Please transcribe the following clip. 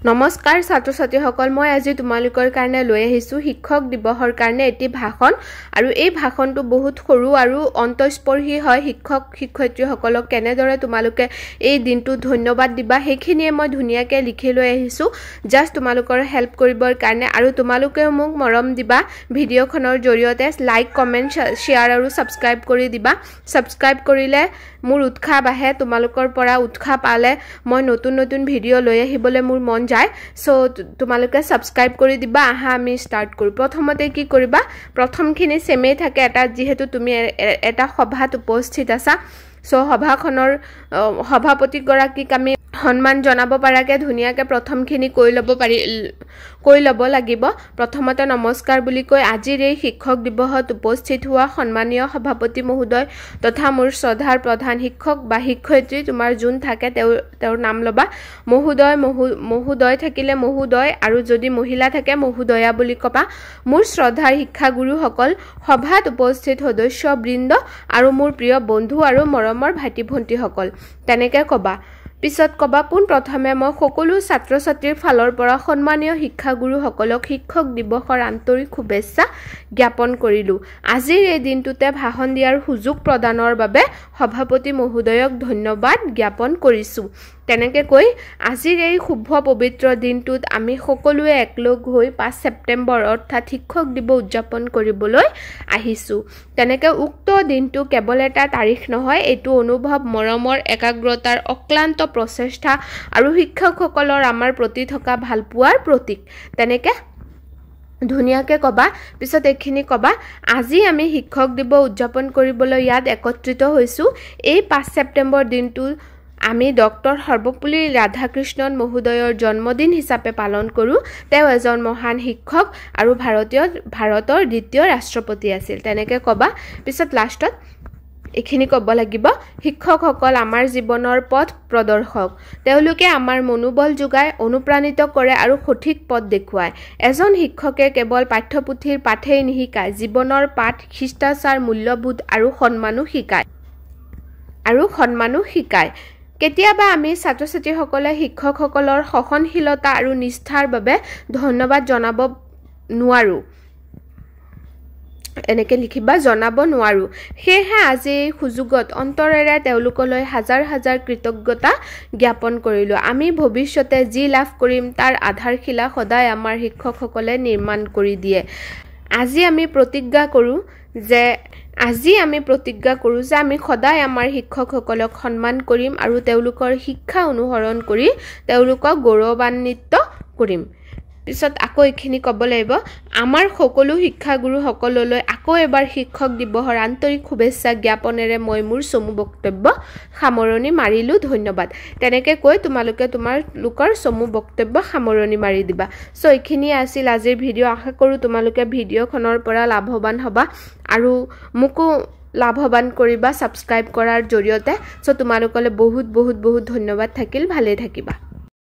নমস্কাৰ ছাত্ৰ ছাত্ৰীসকল মই আজি তোমালোকৰ কাৰণে লৈ আহিছো শিক্ষক দিৱসৰ কাৰণে এটি ভাষণ আৰু এই ভাষণটো বহুত সৰু আৰু অন্তস্পৰ্শী হয় শিক্ষক শিক্ষয়িত্ৰীসকলক কেনেদৰে তোমালোকে এই দিনটো ধন্যবাদ দিবা সেইখিনিয়ে মই ধুনিয়াকৈ লিখি লৈ আহিছো জাস্ট তোমালোকৰ হেল্প কৰিবৰ কাৰণে আৰু তোমালোকেও মোক মৰম দিবা ভিডিঅ'খনৰ জৰিয়তে লাইক কমেন্ট শেয়াৰ আৰু সাবস্ক্ৰাইব কৰি দিবা সাবস্ক্ৰাইব কৰিলে মোৰ উৎসাহ বাহে তোমালোকৰ পৰা উৎসাহ পালে মই নতুন নতুন ভিডিঅ' লৈ আহিবলৈ মোৰ মন যায় সো তোমালোকে সাবস্ক্ৰাইব কৰি দিবা আহা আমি স্টাৰ্ট কৰো প্ৰথমতে কি কৰিবা প্ৰথমখিনি সেমে থাকে এটা যেহেতু তুমি এটা সভাত উপস্থিত আছা সো সভাখনৰ সভাপতি গৰাকীক আমি সম্মান জনাব পাৰাকে ধুনিয়াকে প্ৰথমখিনি কৈ লব লাগিব প্ৰথমতে নমস্কাৰ বুলি কৈ আজিৰ এই শিক্ষক দিৱসত উপস্থিত হোৱা সন্মানীয় সভাপতি মহোদয় তথা মোৰ শ্ৰদ্ধাৰ প্ৰধান শিক্ষক বা শিক্ষয়িত্ৰী তোমাৰ যোন থাকে তেওঁৰ নাম লবা মহোদয় থাকিলে মহোদয় আৰু যদি মহিলা থাকে মহোদয়া বুলি কবা মোৰ শ্ৰদ্ধাৰ শিক্ষাগুৰুসকল সভাত উপস্থিত সদস্য বৃন্দ আৰু মোৰ প্ৰিয় বন্ধু আৰু মৰমৰ ভাইটি ভণ্টিসকল তেনেকে কবা পিছত কবা পুন প্ৰথমে মই সকলো ছাত্ৰ ছাত্ৰীৰ ফালৰ পৰা সন্মানীয় শিক্ষাগুৰুসকলক শিক্ষক দিৱসৰ আন্তৰিক শুভেচ্ছা জ্ঞাপন কৰিলো আজিৰ এই দিনটোতে ভাষণ দিয়াৰ সুযোগ প্ৰদানৰ বাবে সভাপতি মহোদয়ক ধন্যবাদ জ্ঞাপন কৰিছো তেনেকে কৈ আজিৰ এই শুভ পবিত্ৰ দিনটোত আমি সকলোৱে একলগ হৈ 5 ছেপ্টেম্বৰ অৰ্থাৎ শিক্ষক দিৱস উদযাপন কৰিবলৈ আহিছো তেনেকে উক্ত দিনটো কেৱল এটা তাৰিখ নহয় এটো অনুভৱ মৰমৰ একাগ্ৰতাৰ অক্লান্ত প্ৰচেষ্টা আৰু শিক্ষকসকলৰ আমাৰ প্ৰতি থকা ভালপোৱাৰ প্ৰতীক তেনেকে ধুনিয়াকে কবা পিছত এখিনি কবা আজি আমি শিক্ষক দিৱস উদযাপন কৰিবলৈ ইয়াত একত্ৰিত হৈছো এই 5 ছেপ্টেম্বৰ দিনটো আমি ডক্টৰ সৰ্বপল্লী ৰাধাকৃষ্ণন মহোদয়ৰ জন্মদিন হিচাপে পালন কৰো তেওঁ এজন মহান শিক্ষক আৰু ভাৰতৰ দ্বিতীয় ৰাষ্ট্ৰপতি আছিল তেনেকে কবা পিছত লাষ্টত এখিনি কব লাগিব শিক্ষকসকল আমাৰ জীৱনৰ পথ প্ৰদৰ্শক তেওঁলোকে আমাৰ মনোবল যোগায় অনুপ্ৰাণিত কৰে আৰু সঠিক পথ দেখুৱায় এজন শিক্ষকে কেৱল পাঠ্যপুথিৰ পাঠেই নিশিকায় জীৱনৰ পাঠ শিষ্টাচাৰ মূল্যবোধ আৰু সন্মানো শিকায় কেতিয়াবা আমি ছাত্ৰ ছাত্ৰীসকলে শিক্ষকসকলৰ সহনশীলতা আৰু নিষ্ঠাৰ বাবে ধন্যবাদ জনাব নোৱাৰো এনেকে লিখিবা জনাব নোৱাৰো হেহে আজি এই সুযোগত অন্তৰেৰে তেওঁলোকলৈ হাজাৰ হাজাৰ কৃতজ্ঞতা জ্ঞাপন কৰিলো আমি ভৱিষ্যতে যি লাভ কৰিম তাৰ আধাৰশিলা সদায় আমাৰ শিক্ষকসকলে নিৰ্মাণ কৰি দিয়ে আজি আমি প্ৰতিজ্ঞা কৰো যে আমি সদায় আমাৰ শিক্ষকসকলক সন্মান কৰিম আৰু তেওঁলোকৰ শিক্ষা অনুসৰণ কৰি তেওঁলোকক গৌৰৱান্বিত কৰিম পিছত আকৌ এখিনি কব লাগিব আমাৰ সকলো শিক্ষাগুৰুসকললৈ আকৌ এবাৰ শিক্ষক দিৱসৰ আন্তৰিক শুভেচ্ছা জ্ঞাপনেৰে মই মোৰ চমু বক্তব্য সামৰণি মাৰিলো ধন্যবাদ তেনেকে কৈ তোমালোকৰ চমু বক্তব্য সামৰণি মাৰি দিবা সো এখিনি আছিল আজিৰ ভিডিঅ আশা কৰো তোমালোকে ভিডিঅ'খনৰ পৰা লাভৱান হবা আৰু মুকো লাভৱান কৰিবা সাবস্ক্ৰাইব কৰাৰ জৰিয়তে সো তোমালোকলৈ বহুত বহুত বহুত ধন্যবাদ থাকিল ভালে থাকিবা